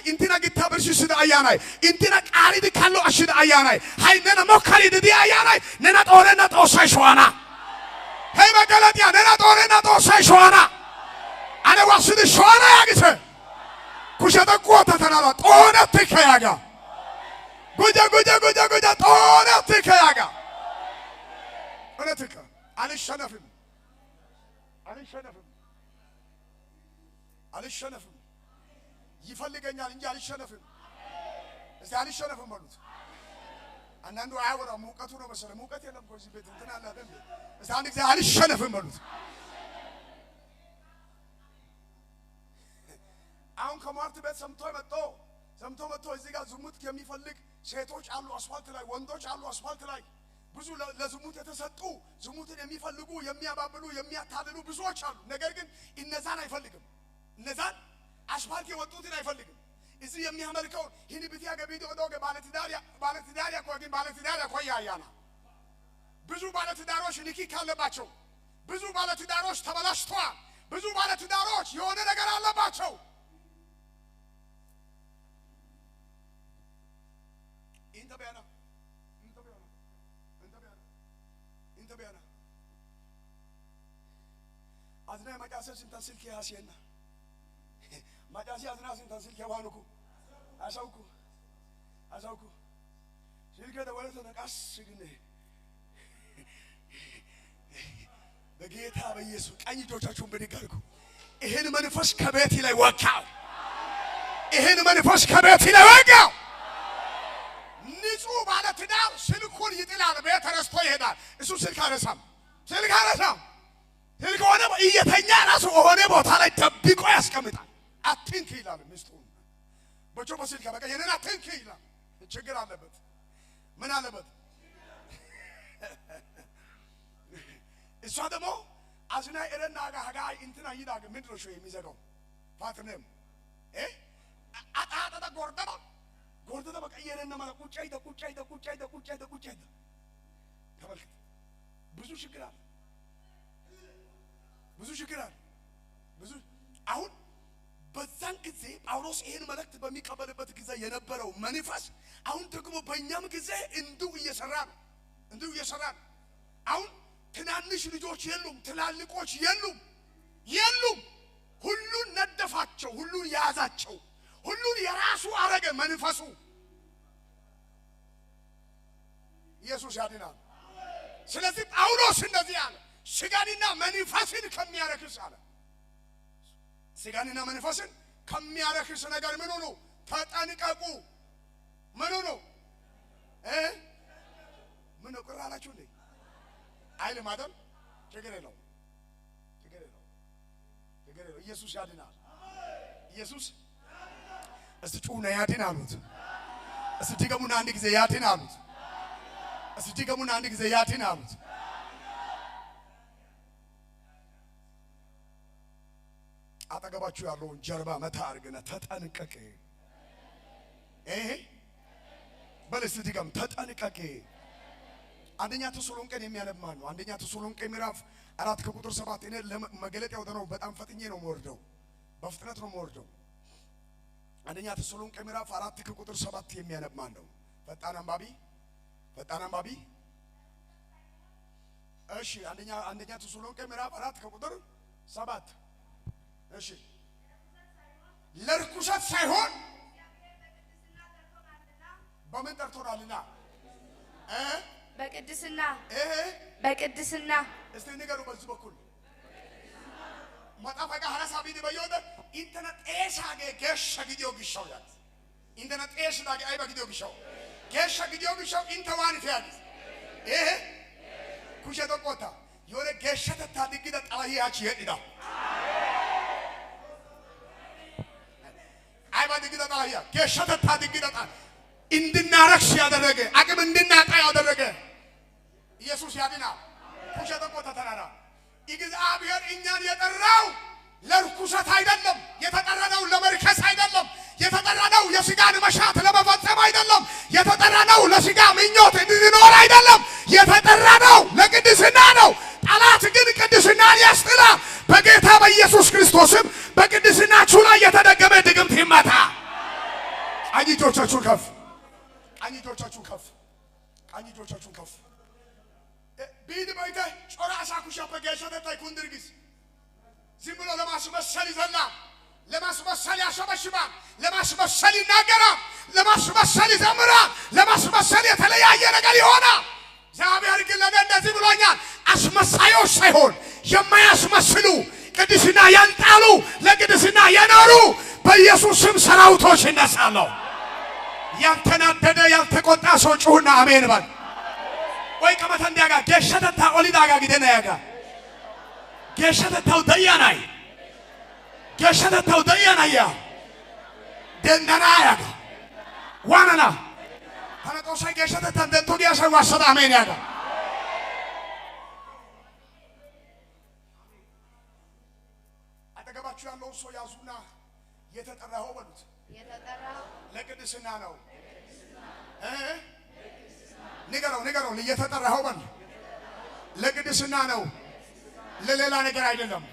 intina gitta birshishida ayanay intina qaridi kallo ashida ayanay haynena mokkaridi di ayanay nena torena tosay shoana hey magalatiya nena torena tosay shoana ane wasidi shoana yagise kushada quota tanala tona tikayaga guja tona tikayaga anatika alishanafi ይፈልገኛል እንጂ አልሸነፍም። እስቲ አልሸነፍም በሉት። አንዳንዱ አያወራም ሙቀቱ ነው መሰለኝ። ሙቀት የለም እኮ እዚህ ቤት እንትን አለ አይደል? እስቲ አንድ ጊዜ አልሸነፍም በሉት። አሁን ከሟርት ቤት ሰምቶ መጥቶ እዚህ ጋር ዝሙት የሚፈልግ ሴቶች አሉ አስፋልት ላይ፣ ወንዶች አሉ አስፋልት ላይ። ብዙ ለዝሙት የተሰጡ ዝሙትን የሚፈልጉ የሚያባብሉ የሚያታልሉ ብዙዎች አሉ። ነገር ግን እነዛን አይፈልግም። እነዛን አስፋልት የወጡትን አይፈልግም። እዚህ የሚያመልከው ይህን ብትያ ገቢዶ ወደው ባለትዳሪያ ቆይን ባለትዳሪያ ቆያያና ብዙ ባለትዳሮች ንኪክ አለባቸው። ብዙ ባለትዳሮች ተበላሽተዋል። ብዙ ባለትዳሮች የሆነ ነገር አለባቸው። ኢንተቢያና አዝና ማጫሰስ እንታስልክ ያሲና ማጫሲ አዝና እንታስልክ ያባኑኩ አሳውኩ ሲልከ ደወለተ ነቃስ ግን በጌታ በኢየሱስ ቀኝ እጆቻችሁን ብድግ አድርጉ። ይሄን መንፈስ ከቤት ላይ ወጣው። ይሄን መንፈስ ከቤት ላይ ወጣው። ንጹህ ባለ ትዳር ስልኩን ይጥላል፣ ቤት ተረስቶ ይሄዳል። እሱ ስልክ አነሳም ስልክ ሆነ እየተኛ ራሱ ሆነ ቦታ ላይ ደብቆ ያስቀምጣል። አትንክ ይላል ሚስቱ በጆሮ ስልክ በቃ የኔና አትንክ ይላል። ችግር አለበት። ምን አለበት? እሷ ደግሞ አዝና ኤረና ጋጋ እንትና ይዳግ ምድር ሾ የሚዘጋው ፋትነም አጣጣ ጎርደባ በቃ የኔና ማለት ቁጫይተ ተመልከት። ብዙ ችግር አለ። ብዙ አሁን በዛን ጊዜ ጳውሎስ ይሄን መልእክት በሚቀበልበት ጊዜ የነበረው መንፈስ አሁን ደግሞ በእኛም ጊዜ እንዲሁ እየሰራ ነው። አሁን ትናንሽ ልጆች የሉም፣ ትላልቆች የሉም። ሁሉን ነደፋቸው፣ ሁሉን ያዛቸው፣ ሁሉን የራሱ አረገ መንፈሱ። ኢየሱስ ያድናል። ስለዚህ ጳውሎስ እንደዚህ አለ፣ ስጋንና መንፈስን ከሚያረክስ አለ። ስጋንና መንፈስን ከሚያረክስ ነገር ምን ሆኖ ተጠንቀቁ። ምን ሆኖ ምን ቆራላችሁ እንዴ? አይልም አይደል? ችግር የለው። ኢየሱስ ያድናል። ኢየሱስ እስቲ ጩና ያድን አሉት። እስቲ ድገሙና አንድ ጊዜ ያድን አሉት። አጠገባችሁ ያለውን ጀርባ መታ አድርገና ተጠንቀቅ። በልስ ድገም፣ ተጠንቀቅ። አንደኛ ተሰሎንቄን የሚያነብ ማን ነው? አንደኛ ተሰሎንቄ ምዕራፍ 4 ከቁጥር 7 እኔ ለመገለጥ ያወጣነው በጣም ፈጥኜ ነው የምወርደው፣ በፍጥነት ነው የምወርደው። አንደኛ ተሰሎንቄ ምዕራፍ 4 ከቁጥር 7 የሚያነብ ማን ነው? ፈጣን አንባቢ። እሺ አንደኛ ተሰሎንቄ ምዕራፍ 4 ከቁጥር 7 እሺ ለርኩሰት ሳይሆን በምን ጠርቶናልና በቅድስና እስቲ ንገሩ። በዚህ በኩል ማጣፈቃ ሐሳብ ይበየውደ ኢንተርኔት ኤሻገ ገሽ ጊዜው ግሻው ያት ኢንተርኔት ኤሽ ዳገ አይባ ጊዜው ግሻው ገሽ ጊዜው ግሻው ኢንተዋን ፊያት ኩሸ ተቆጣ የሆነ ገሸተ ታድግደ ጣላያች ይሄዳ አይባ ድግደ ጣላያ ገሸተ ታድግደ ጣ እንድናረክስ ያደረገ አቅም እንድናጣ ያደረገ ኢየሱስ ያድናል። ኩሸ ተቆጣ ተራራ እግዚአብሔር እኛን የጠራው ለርኩሰት አይደለም። የተጠራነው ለመርከስ አይደለም። የተጠራነው የሥጋን መሻት ለመፈጸም አይደለም። የተጠራነው ለሥጋ ምኞት እንድንኖር አይደለም። የተጠራነው ለቅድስና ነው። ጠላት ግን ቅድስናን ያስጥላል። በጌታ በኢየሱስ ክርስቶስም በቅድስናችሁ ላይ የተደገመ ድግምት ይመታ። ቀኝ እጆቻችሁን ከፍ፣ ቀኝ እጆቻችሁን ከፍ፣ ቀኝ እጆቻችሁን ከፍ። ቢድ ባይተ ጮራ አሳኩሻ በገሸተ ታይኩንድርጊስ ዝም ብሎ ለማስመሰል ይዘላል፣ ለማስመሰል ያሸበሽባል፣ ለማስመሰል ይናገራል፣ ለማስመሰል ይዘምራል፣ ለማስመሰል የተለያየ ነገር ይሆናል። እግዚአብሔር ግን ለኔ እንደዚህ ብሎኛል፣ አስመሳዮች ሳይሆን የማያስመስሉ ቅድስና ያልጣሉ ለቅድስና የኖሩ በኢየሱስ ስም ሰራዊቶች ይነሳሉ። ያልተናደደ ያልተቆጣ ሰው ጩሁና አሜን በል። ወይ ከመተ እንዲያጋ ገሸተታ ኦሊዳጋ ግደና ያጋ ገሸተታው ደያናይ ገሸተታው ደያናያ ደንደና ያጋ ዋናና ታነጦሳ ገሸተታ ደንቶዲያ ሰው ዋሰዳ አሜን ያጋ አጠገባችሁ ያለው ሰው ያዙና የተጠራኸው በሉት የተጠራኸው ለቅድስና ነው። ንገረው የተጠራኸው በል ለቅድስና ነው፣ ለሌላ ነገር አይደለም።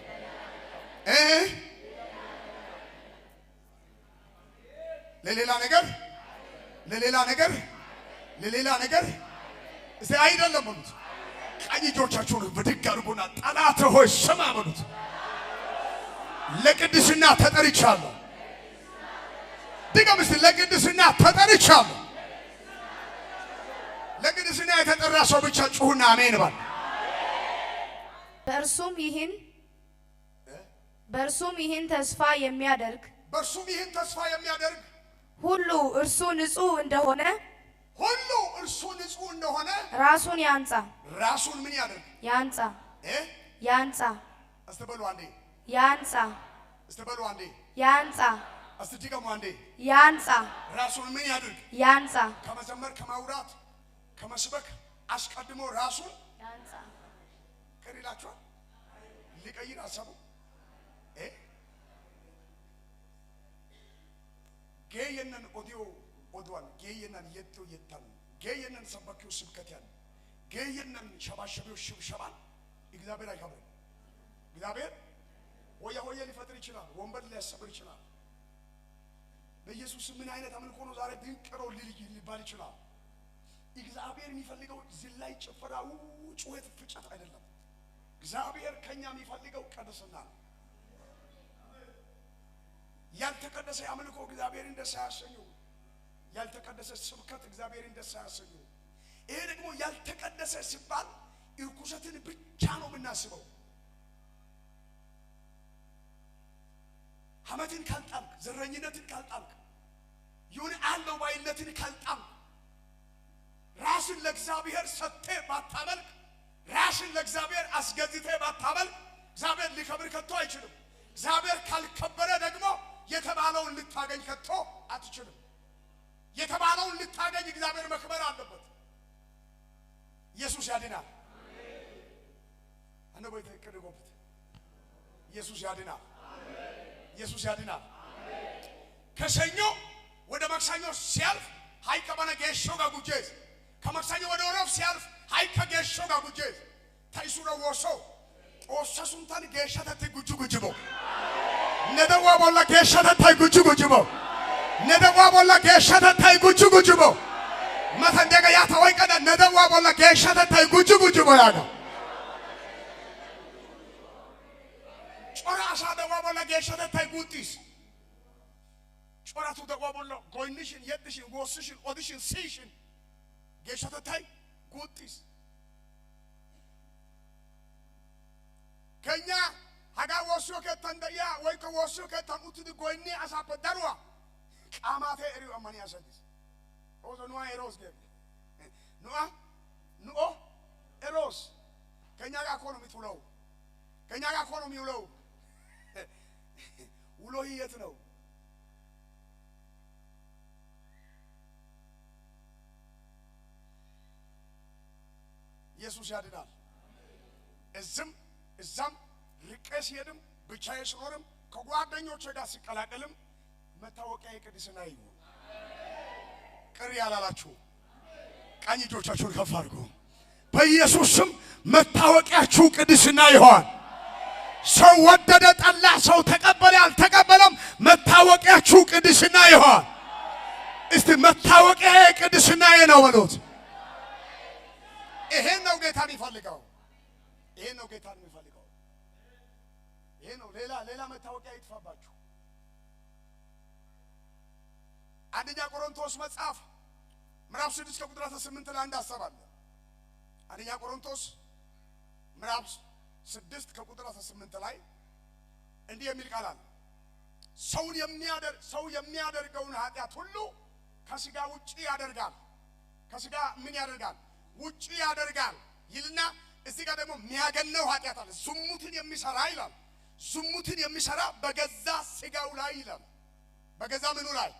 ለሌላ ነገር እስቲ አይደለም በሉት። ቀኝ እጆቻችሁን ብድግ አድርጉና ጠላት ሆይ ስማ በሉት። ለቅድስና ተጠርቻለሁ። ድገም እስቲ ለቅድስና ተጠርቻለሁ። ለቅድስና የተጠራ ሰው ብቻ ጩሁና አሜን በል። በእርሱም ይህን ተስፋ የሚያደርግ ሁሉ እርሱ ንጹሕ እንደሆነ ራሱን ያንጻ። ራሱን ምን ያደርግ? ያንጻ። አስተበሉ አንዴ ያንጻ። አስተዲገሙ አንዴ ያንጻ። ራሱን ምን ያደርግ? ያንጻ። ከመዘመር ከማውራት ከመስበክ አስቀድሞ ራሱን ያንጻ። ከሪላችሁ ሊቀይር አሰቡ ገየነን ኦዲዮ ኦድዋን ገየነን የጥቶ የታን ገየነን ሰበኪው ስብከት ያን ገየነን ሸባሸቢው ሽብሸባን እግዚአብሔር አይከብርም። እግዚአብሔር ሆየ ሊፈጥር ይችላል፣ ወንበር ሊያሰብር ይችላል። በኢየሱስ ምን አይነት አምልኮ ነው ዛሬ ድንቅሮ ሊባል ይችላል። እግዚአብሔር የሚፈልገው ዝላይ ጭፈራው ጩኸት ፍጨት አይደለም። እግዚአብሔር ከኛ የሚፈልገው ቅድስና ነው። ያልተቀደሰ አምልኮ እግዚአብሔርን ደስ አያሰኘው። ያልተቀደሰ ስብከት እግዚአብሔርን ደስ አያሰኘው። ይሄ ደግሞ ያልተቀደሰ ሲባል እርኩሰትን ብቻ ነው የምናስበው። ሐሜትን ካልጣልክ፣ ዘረኝነትን ካልጣልክ፣ ይሁን አለው ባይነትን ካልጣልክ፣ ራስን ለእግዚአብሔር ሰጥተህ ባታመልክ፣ ራስን ለእግዚአብሔር አስገዝተህ ባታመልክ እግዚአብሔር ሊከብር ከቶ አይችልም። እግዚአብሔር ካልከበረ ደግሞ የተባለውን ልታገኝ ከቶ አትችልም። የተባለውን ልታገኝ እግዚአብሔር መክበር አለበት። ኢየሱስ ያድናል። አሜን። ወይ ተከደጎበት ኢየሱስ ያድናል። ኢየሱስ ያድናል። ከሰኞ ወደ ማክሰኞ ሲያልፍ ሃይከ በነገሾ ጋር ጉጄዝ ከማክሰኞ ወደ ሮብ ሲያልፍ ሃይከ ገሾ ጋር ጉጄዝ ታይሱረ ወሶ ኦሰሱንታን ገሸተተ ጉጁጉጅቦ ነደዋ ቦላ ገሸተተ ጉጁጉጅቦ ነደዋ ቦላ ገሸተተ ጉጁጉጅቦ መተንደጋ ያታወይቀደ ነደዋ ቦላ ገሸተተ ጉጁጉጅቦ ያጋ ጮራ አሳደዋ ቦላ ገሸተተ ጉቲስ ጮራቱ ደዋ ቦላ ጎይንሽን የድሽን ወስሽን ኦዲሽን ሲሽን ገሸተተ ጉቲስ ከኛ ሀጋ ወስዮ ከተንደያ ወይ ከወስዮ ከተሙት ጎይኒ አሳበደሩዋ ቃማቴ እሪው አማን ያሰድስ ኦዞ ኑአ ኤሮስ ገብ ኑኦ ኤሮስ ከኛ ጋር እኮ ነው የምትውለው። ከኛ ጋር እኮ ነው የሚውለው። ውሎ የት ነው? ኢየሱስ ያድናል። እዛም ርቄስ ሄድም ብቻዬ ስኖርም ከጓደኞቼ ጋር ሲቀላቀልም መታወቂያ የቅድስና ይሁን። ቅር ያላላችሁ ቀኝ እጆቻችሁን ከፍ አድርጉ። በኢየሱስ ስም መታወቂያችሁ ቅድስና ይሁን። ሰው ወደደ ጠላ፣ ሰው ተቀበለ አልተቀበለም፣ መታወቂያችሁ ቅድስና ይሁን። እስቲ መታወቂያ ቅድስናዬ ነው በሉት። ይሄን ነው ጌታ የሚፈልገው። ይሄን ነው ጌታ የሚፈልገው። ይሄ ነው። ሌላ መታወቂያ ይጥፋባችሁ። አንደኛ ቆሮንቶስ መጽሐፍ ምዕራፍ 6 ከቁጥር 18 ላይ አንድ ሐሳብ አለ። አንደኛ ቆሮንቶስ ምዕራፍ 6 ከቁጥር 18 ላይ እንዲህ የሚል ቃል አለ። ሰው የሚያደርገውን ኃጢአት ሁሉ ከሥጋ ውጪ ያደርጋል። ከሥጋ ምን ያደርጋል? ውጪ ያደርጋል ይልና እዚህ ጋር ደግሞ የሚያገነው ኃጢአት አለ። ዝሙትን የሚሰራ ይላል። ዝሙትን የሚሰራ በገዛ ሥጋው ላይ ይላል። በገዛ ምኑ ላይ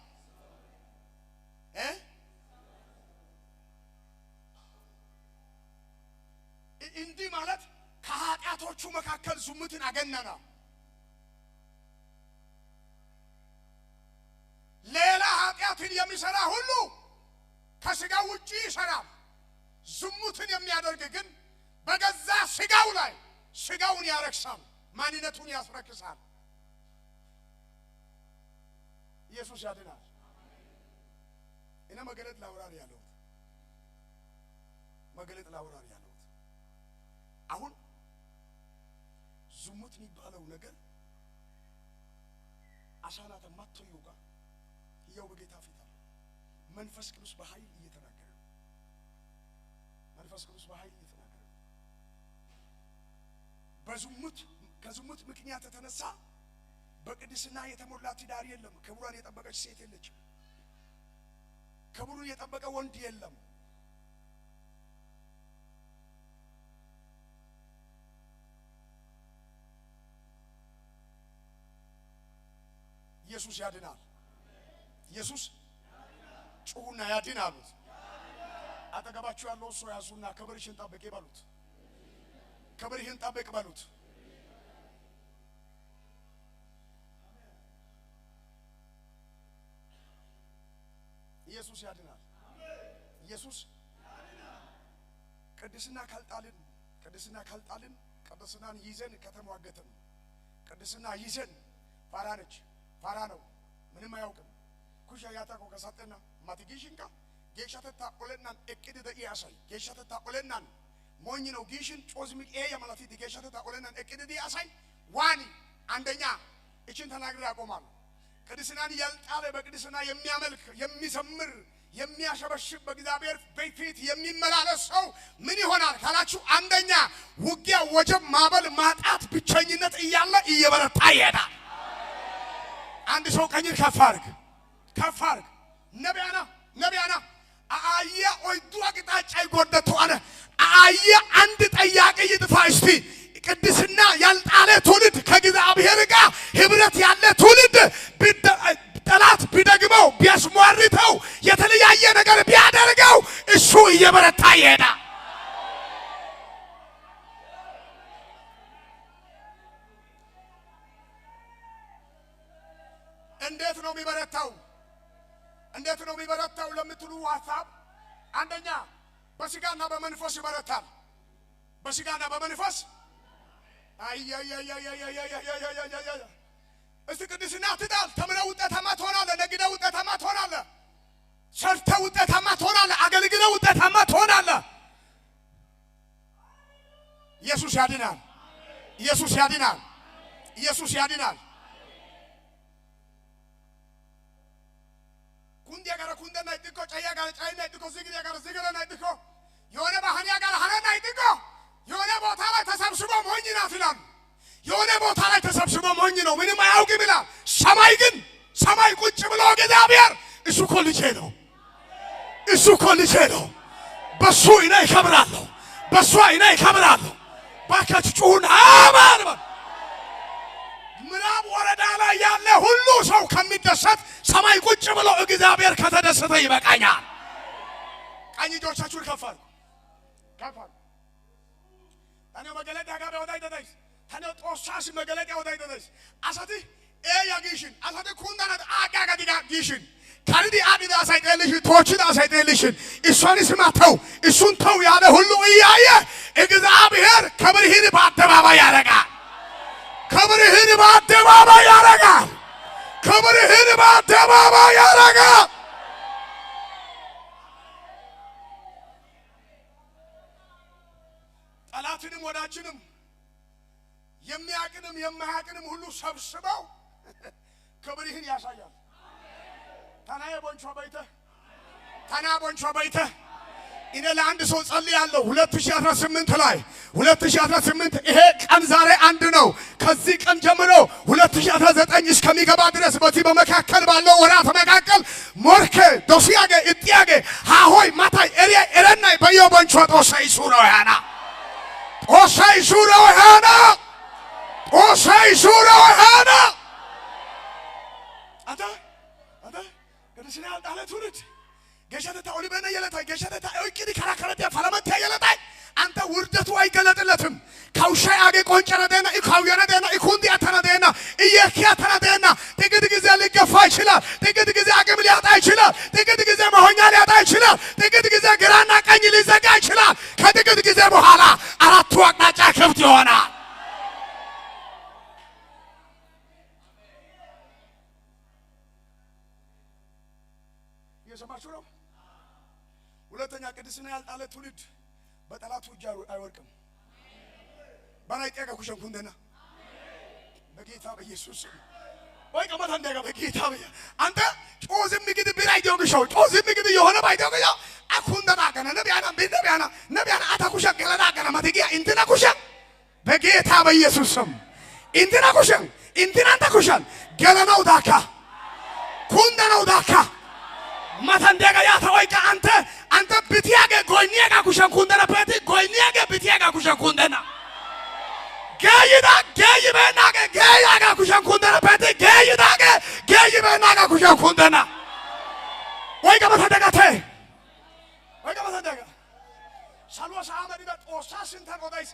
እንዲህ ማለት ከኃጢአቶቹ መካከል ዝሙትን አገነና። ሌላ ኃጢአትን የሚሰራ ሁሉ ከሥጋው ውጪ ይሰራል። ዝሙትን የሚያደርግ ግን በገዛ ሥጋው ላይ ሥጋውን ያረክሳል፣ ማንነቱን ያስረክሳል። ኢየሱስ ያድናል። እኔ መገለጥ ላውራር ያለሁት አሁን ዝሙት የሚባለው ነገር አሻናተ ማተዩ ጋር ይኸው በጌታ ፊት አለ። መንፈስ ቅዱስ በኃይል እየተናገረ ነው። ከዝሙት ምክንያት የተነሳ በቅድስና የተሞላ ትዳር የለም። ክብሯን የጠበቀች ሴት የለችም። ክብሩን የጠበቀ ወንድ የለም። ኢየሱስ ያድናል። ኢየሱስ ጩሁና ያድናል። አጠገባችሁ ያለው ሰው ያዙና ክብርሽን ጠብቂ በሉት። ክብርሽን ጠብቅ በሉት። ኢየሱስ ያድናል። ኢየሱስ ቅድስና ካልጣልን ቅድስናን ይዘን ከተሟገትን ቅድስና ይዘን ፋራ ነው ምንም አያውቅም። ኩሻ ያታቆ ከሳተና ማትጊሽንካ ጌሻተታ ኦለናን እቅድ ደኢያሳይ ጌሻተታ ኦለናን ሞኝ ነው ጊሽን ጮዝሚ የማለፊ ጌሻተታ ኦለናን እቅድ ደኢያሳይ ዋኒ አንደኛ እቺን ተናግሬ ያቆማል። ቅድስናን ያልጣለ በቅድስና የሚያመልክ የሚዘምር የሚያሸበሽብ በእግዚአብሔር ፊት የሚመላለስ ሰው ምን ይሆናል ካላችሁ፣ አንደኛ ውጊያ፣ ወጀብ፣ ማዕበል፣ ማጣት፣ ብቸኝነት እያለ እየበረታ ይሄዳል። አንድ ሰው ቀኝን ከፍ አድርግ ነቢያና አየ ወይዱ አቅጣጫ ይጎደቱ አለ አየ አንድ ጠያቂ ይጥፋ። እስቲ ቅድስና ያልጣለ ትውልድ ከእግዚአብሔር ጋር ህብረት ያለ ትውልድ ጠላት ቢደግመው ቢያስሟርተው የተለያየ ነገር ቢያደርገው እሱ እየበረታ ይሄዳል። እንዴት ነው የሚበረታው ለምትሉ ሐሳብ አንደኛ በስጋና በመንፈስ ይበረታል። በስጋና በመንፈስ እስቲ ቅድስና ትዳል ተምረህ ውጤታማ ትሆናለህ። ነግደህ ውጤታማ ትሆናለህ። ሰርተህ ውጤታማ ትሆናለህ። አገልግለህ ውጤታማ ትሆናለህ። ኢየሱስ ያድናል። ኢየሱስ ያድናል። ኢየሱስ ያድናል። ኩንዲያ ጋር ኩንደና ይጥቆ ጫያ ጋር ጫይና ይጥቆ ዝግሪያ ጋር ዝግረና ይጥቆ የሆነ ባህሪያ ጋር ሐረና ይጥቆ የሆነ ቦታ ላይ ተሰብስቦ ሞኝ ናት ይላል። የሆነ ቦታ ላይ ተሰብስቦ ሞኝ ነው ምንም አያውቅም ይላል። ሰማይ ቁጭ ብሎ እግዚአብሔር እሱ እኮ ልጄ ነው፣ በሱ እኔ እከብራለሁ፣ በሷ እኔ እከብራለሁ። ባካችሁ ጩሁን አማን። ምዕራብ ወረዳ ላይ ያለ ሁሉ ሰው ከሚደሰት ሰማይ ቁጭ ብሎ እግዚአብሔር ከተደሰተ ይበቃኛል። ቀኝ እጆቻችሁን ከፍ አድርጉ። ታኔው መገለጥ ያጋበ ወዳይ ተደስ ታኔው ጦሳስ መገለጥ ወዳይ ተደስ አሳቲ ያጊሽን አሳቲ ኩንዳና አጋጋዲጋ ጊሽን ካርዲ አዲዳ ሳይጠልሽ ቶችዳ ሳይጠልሽ እሷን ስማተው እሱን ተው ያለ ሁሉ እያየ እግዚአብሔር ክብርህን በአደባባይ ያረጋል። ክብርህን በአደባባይ ያረጋል። ክብርህን በአደባባይ ያረጋል። ሁላችንም የሚያቅንም የማያቅንም ሁሉ ሰብስበው ክብርህን ያሳያል። ታናዬ ቦንቾ በይተ ታና ቦንቾ በይተ እኔ ለአንድ ሰው ጸልያለሁ 2018 ላይ 2018 ይሄ ቀን ዛሬ አንድ ነው። ከዚህ ቀን ጀምሮ 2019 እስከሚገባ ድረስ በዚህ በመካከል ባለው ወራት መካከል ሞርኬ ዶሲያጌ እጥያጌ ሃሆይ ማታይ ኤረናይ በየቦንቾ ጦሳይ ሱሮ ያና ጦሳይ ሱሮ ያና ጦሳይ ሱሮ ያና አንተ ቅዱስና ያልጣለ ትውልድ ገሸተታ ኦሊበና የለታ ገሸተታ እቂዲ ከራከረተ ፈለመተ የለታ አንተ ውርደቱ አይገለጥለትም። ካውሻይ አገ ቆንጨረደና ኢካውየነደና ኢኩንዲ አተነደና ኢየኪያ ተነደና ጥቂት ጊዜ ሊገፋ ይችላል። ጥቂት ጊዜ አቅም ሊያጣ ይችላል። ጥቂት ጊዜ መሆኛ ሊያጣ ይችላል። ጥቂት ጊዜ ግራና ቀኝ ሊዘጋ ይችላል። ከጥቂት ጊዜ በኋላ አራቱ አቅጣጫ ክፍት ይሆናል። የሰማችሁ ነው። ሁለተኛ ቅድስና ያልጣለ ትውልድ በጠላቱ እጅ አይወድቅም። ባናይ ጠጋ ኩሸን ኩንደና በጌታ በኢየሱስ ወይ ቀመታ እንደጋ በጌታ በያ አንተ ጮዝም ግድ ቢራይ ዲዮግሾው ጮዝም ግድ የሆነ ባይዶግያ አኩንደና ገና ነቢያና አታኩሸን ገለና ገና ማትጊያ እንትና ኩሸን በጌታ በኢየሱስ ስም እንትና ኩሸን እንትና ታኩሸን ገለናው ዳካ ኩንደናው ዳካ ማታንደጋ ያታወይካ አንተ ብትያገ ጎይኒያጋ ኩሸን ኩንደና በት ጎይኒያጋ ብትያጋ ኩሸን ኩንደና ገይዳ ገይበናገ ገያጋ ኩሸን ኩንደና በት ገይዳገ ገይበናጋ ኩሸን ኩንደና ወይጋ ማታንደጋቴ ወይጋ ማታንደጋ ሳልዋሳ አመዲዳ ጦሳ ስንታጎዳይስ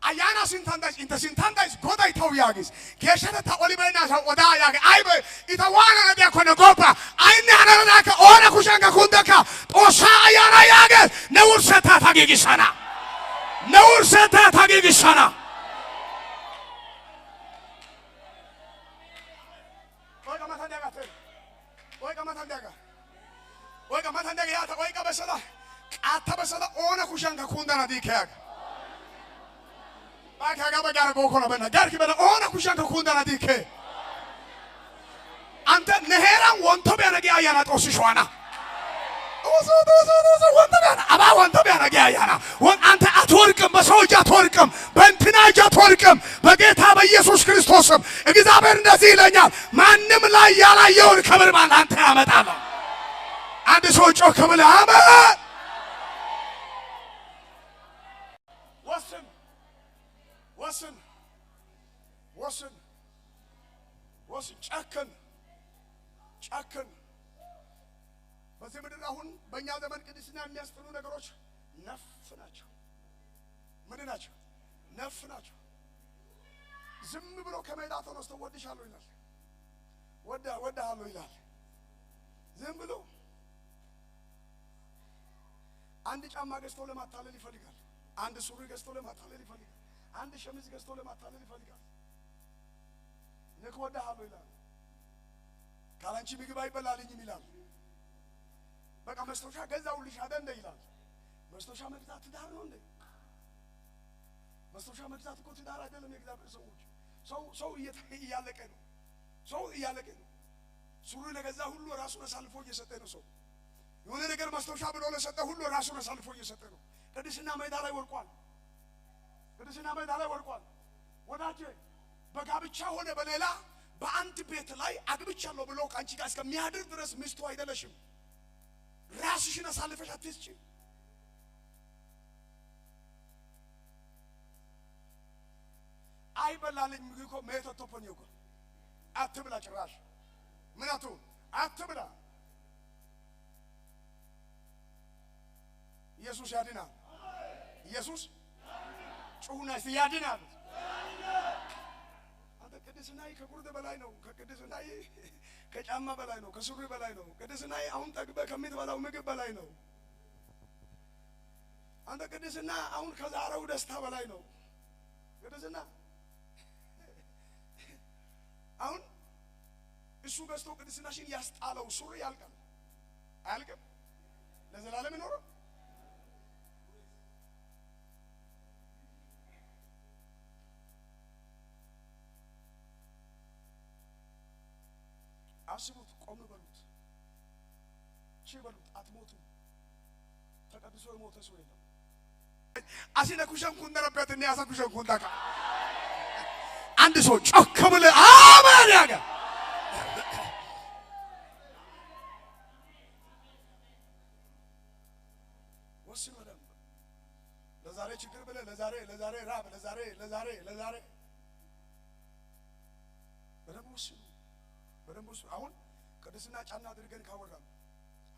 አያና ስንታንዳይስ እንተ ስንታንዳይስ ጎዳይ ታውያጊስ ገሸተታ ኦሊበና ወዳ ያገ አይበ ኢታዋና ነዲያ ኮነ ጎባ አይነ አናናከ ኦነ ኩሸንጋ ኩንደካ ጦሳ አያና ያገ ነውርሰታ ታጊጊሳና ነውርሰታ ታጊጊሳና ወይጋ ማታንደጋ ያታ ወይጋ በሰላ ቃታ በሰላ ኦነ ኩሸንጋ ኩንደና ዲከያገ ባካጋ በጋር ጎኮና በና ጋርኪ በና ኦና ኩሻንከ ኩንዳና ዲከ አንተ ነሄራን ወንቶ ቢያነገ አያና ጦስሽዋና ኦዞ ወንቶ ቢያና አባ ወንቶ ቢያነገ አያና ወን አንተ አትወርቅም፣ በሰው እጅ አትወርቅም፣ በእንትና እጅ አትወርቅም። በጌታ በኢየሱስ ክርስቶስም እግዚአብሔር እንደዚህ ይለኛል፣ ማንም ላይ ያላየውን ክብር አንተ ያመጣል። አንድ ሰው ጮክ ብለህ አሜን። ወስን ጨክን። በዚህ ምድር አሁን በእኛ ዘመን ቅድስና የሚያስጥሉ ነገሮች ነፍ ናቸው። ምንድን ናቸው? ነፍ ናቸው። ዝም ብሎ ከሜዳ ተነስቶ ወድሻለሁ ይላል፣ ወድሃለሁ ይላል። ዝም ብሎ አንድ ጫማ ገዝቶ ለማታለል ይፈልጋል። አንድ ሱሪ ገዝቶ ለማታለል ይፈልጋል። አንድ ሸሚዝ ገዝቶ ለማታለል ይፈልጋል። ንክ ወድሃለሁ ይላል። ካላንቺ ምግብ አይበላልኝም ይላል። በቃ መስቶሻ ገዛውልሽ አይደል ይላል። መስቶሻ መግዛት ትዳር ነው እንዴ? መስቶሻ መግዛት እኮ ትዳር አይደለም። የእግዚአብሔር ሰዎች ሰው እያለቀ ነው። ሰው እያለቀ ነው። ሱሪ ለገዛ ሁሉ ራሱን አሳልፎ እየሰጠ ነው። ሰው የሆነ ነገር መስቶሻ ብሎ ለሰጠ ሁሉ ራሱን አሳልፎ እየሰጠ ነው። ቅድስና ሜዳ ላይ ወድቋል። ቅድስና ሜዳ ላይ ወድቋል። ወዳጄ በጋብቻ ሆነ በሌላ በአንድ ቤት ላይ አግብቻለሁ ብሎ ካንቺ ጋር እስከሚያድር ድረስ ሚስቱ አይደለሽም። ራስሽን አሳልፈሽ አትስጪ። አይበላልኝ ምግብ እኮ ሜቶቶፖን ይውቆ አትብላ። ጭራሽ ምናቱ አትብላ። ኢየሱስ ያድናል። ኢየሱስ ጩሁና ያድናል። አንተ ቅድስናዬ ከቁርጥ በላይ ነው። ከቅድስናዬ ከጫማ በላይ ነው። ከሱሪ በላይ ነው። ቅድስናዬ አሁን ጠግበህ ከምትበላው ምግብ በላይ ነው። አንተ ቅድስና አሁን ከዛሬው ደስታ በላይ ነው። ቅድስና አሁን እሱ ገዝቶ ቅድስናሽን ያስጣለው ሱሪ ያልቃል አያልቅም? ለዘላለም ይኖረው አስቡት። ቆም በሉት። በሉት አትሞቱም። ተቀድሶ የሞተ ሰው የለም። አሲነ ኩሸን ኩንደረበት እና ያሳ ኩሸን ኩንዳካ አንድ ሰው ጮክ ብለህ አሜን ያጋ ወስኑ። ደም ለዛሬ ችግር ብለህ ለዛሬ ራብ ለዛሬ በደም ወስኑ። አሁን ቅድስና ጫና አድርገን ካወራን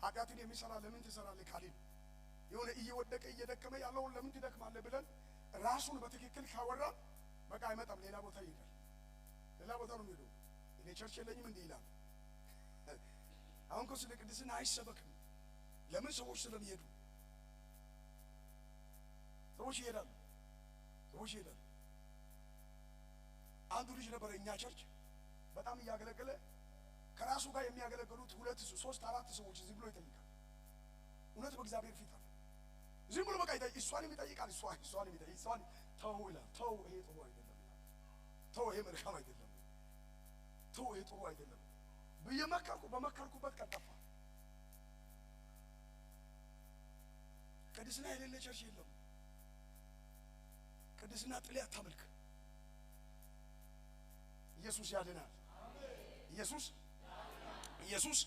ኃጢአትን የሚሰራ ለምን ትሰራለህ ካልን የሆነ እየወደቀ እየደከመ ያለውን ለምን ትደክማለህ ብለን ራሱን በትክክል ካወራን በቃ አይመጣም። ሌላ ቦታ ይሄዳል። ሌላ ቦታ ነው የሚሄደው። እኔ ቸርች የለኝም እንዲህ ይላል። አሁን እኮ ስለ ቅድስና አይሰበክም። ለምን? ሰዎች ስለሚሄዱ ሰዎች ይሄዳሉ። አንዱ ልጅ ነበር እኛ ቸርች በጣም እያገለገለ ከራሱ ጋር የሚያገለግሉት 2 3 4 ሰዎች ዝም ብሎ ይጠይቃል። እውነት በእግዚአብሔር ፊት አለ። ዝም ብሎ በቃ እሷንም ይጠይቃል። እሷንም ይጠይቃል። እሷን ተው ይላል። ተው ይሄ ጥሩ አይደለም። ተው ይሄ መልካም አይደለም። ተው ይሄ ጥሩ አይደለም ብዬ በመከርኩበት ቀን ጠፋ። ቅድስና የሌለ ቸርች የለም። ቅድስና ጥሌ አታመልክ። ኢየሱስ ያድናል። ኢየሱስ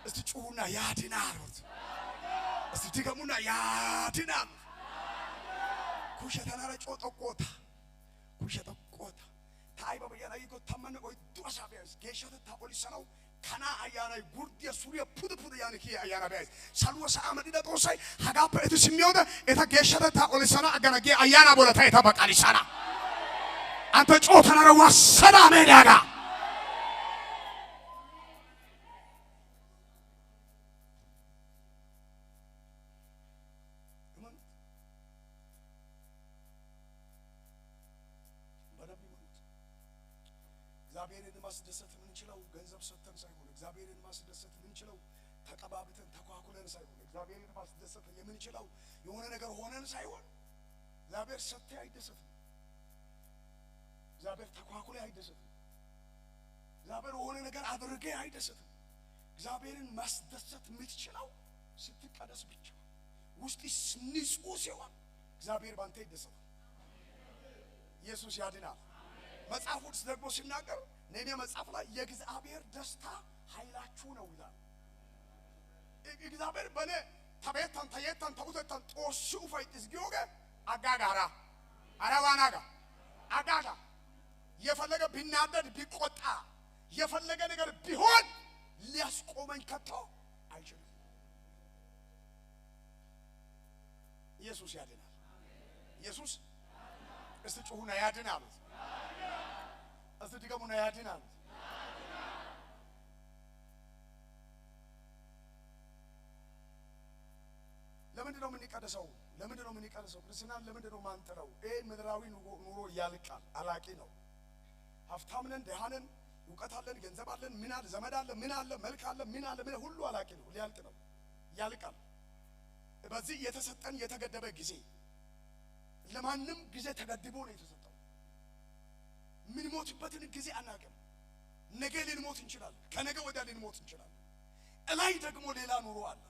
እስቲ ጩሁና ያድናል። እስቲ ድገሙና ያድናል። ኩሸተናረ ጮጠቆታ ታይባ በያናይ ጎተመነ ወይ ዱአሳቢያስ ጌሸተ ታፖሊሰናው ከና አያናይ ጉርዲያ ሱሪያ ፑድ ያንኪ አያና ቢያስ ሳልወሳ አመዲዳ ጦሳይ ሀጋፈ እቱ ሲሚዮደ እታ ጌሸተ ታፖሊሰና አገናጌ አያና ቦለታ የተበቃሊሰና አንተ ጮተናረ ወሰዳ ሜዳጋ እግዚአብሔርን ማስደሰት የምንችለው ገንዘብ ሰጥተን ሳይሆን እግዚአብሔርን ማስደሰት የምንችለው ተቀባብተን ተኳኩለን ሳይሆን እግዚአብሔርን ማስደሰት የምንችለው የሆነ ነገር ሆነን ሳይሆን እግዚአብሔር ሰጥተህ አይደሰትም። እግዚአብሔር ተኳኩለህ አይደሰትም። እግዚአብሔር የሆነ ነገር አድርገህ አይደሰትም። እግዚአብሔርን ማስደሰት የምትችለው ስትቀደስ ብቻ ውስጥህ ንጹህ ሲሆን እግዚአብሔር ባንተ ይደሰታል። ኢየሱስ ያድናል። መጽሐፍ ውስጥ ደግሞ ሲናገር ነህምያ መጽሐፍ ላይ የእግዚአብሔር ደስታ ኃይላችሁ ነው ይላል። እግዚአብሔር በኔ ተቤታን ተየታን ተውተታን ጦሱ ፈይጥስ ጊዮገ አጋጋራ አራዋናጋ አጋጋ የፈለገ ቢናደድ ቢቆጣ የፈለገ ነገር ቢሆን ሊያስቆመኝ ከቶ አይችልም። ኢየሱስ ያድናል። ኢየሱስ እስቲ ጩሁና ያድናል። እስቲ ድገሙና ያድናል። ለምንድን ነው የምንቀደሰው? ክርስትናን ለምንድን ነው ማንጠራው? ይሄ ምድራዊ ኑሮ ያልቃል። አላቂ ነው። ሀብታም ነን፣ ደሃ ነን፣ እውቀት አለን፣ ገንዘብ አለን፣ ምን አለ፣ ዘመድ አለ፣ ምን አለ፣ መልክ አለ፣ ምን አለ፣ ምን ሁሉ አላቂ ነው። ሊያልቅ ነው። ያልቃል። በዚህ የተሰጠን የተገደበ ጊዜ ለማንም ጊዜ ተገድቦ ነው የተሰጠው። ምን ሞትበትን ጊዜ አናውቅም። ነገ ልንሞት እንችላለን። ከነገ ወዲያ ልንሞት እንችላለን። እላይ ደግሞ ሌላ ኑሮ አለ።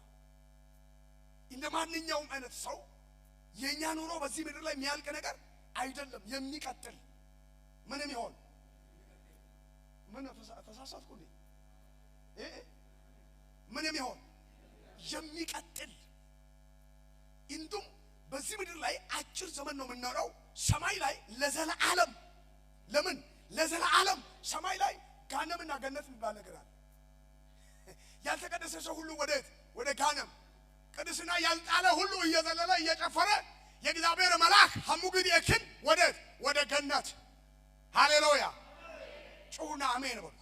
እንደ ማንኛውም አይነት ሰው የኛ ኑሮ በዚህ ምድር ላይ የሚያልቅ ነገር አይደለም። የሚቀጥል ምንም ይሆን ምን ተሳሳትኩ እንዴ? ምንም ይሆን የሚቀጥል እንዱም በዚህ ምድር ላይ አጭር ዘመን ነው የምንኖረው። ሰማይ ላይ ለዘላለም ለምን ለዘላለም ሰማይ ላይ ጋነምና ገነት የሚባል ነገር አለ። ያልተቀደሰ ሰው ሁሉ ወደ ጋነም፣ ቅድስና ያልጣለ ሁሉ እየዘለለ እየጨፈረ የእግዚአብሔር መልአክ ሐሙግድ የክን ወደ ገነት። ሃሌሉያ ጩሁና አሜን በሉ።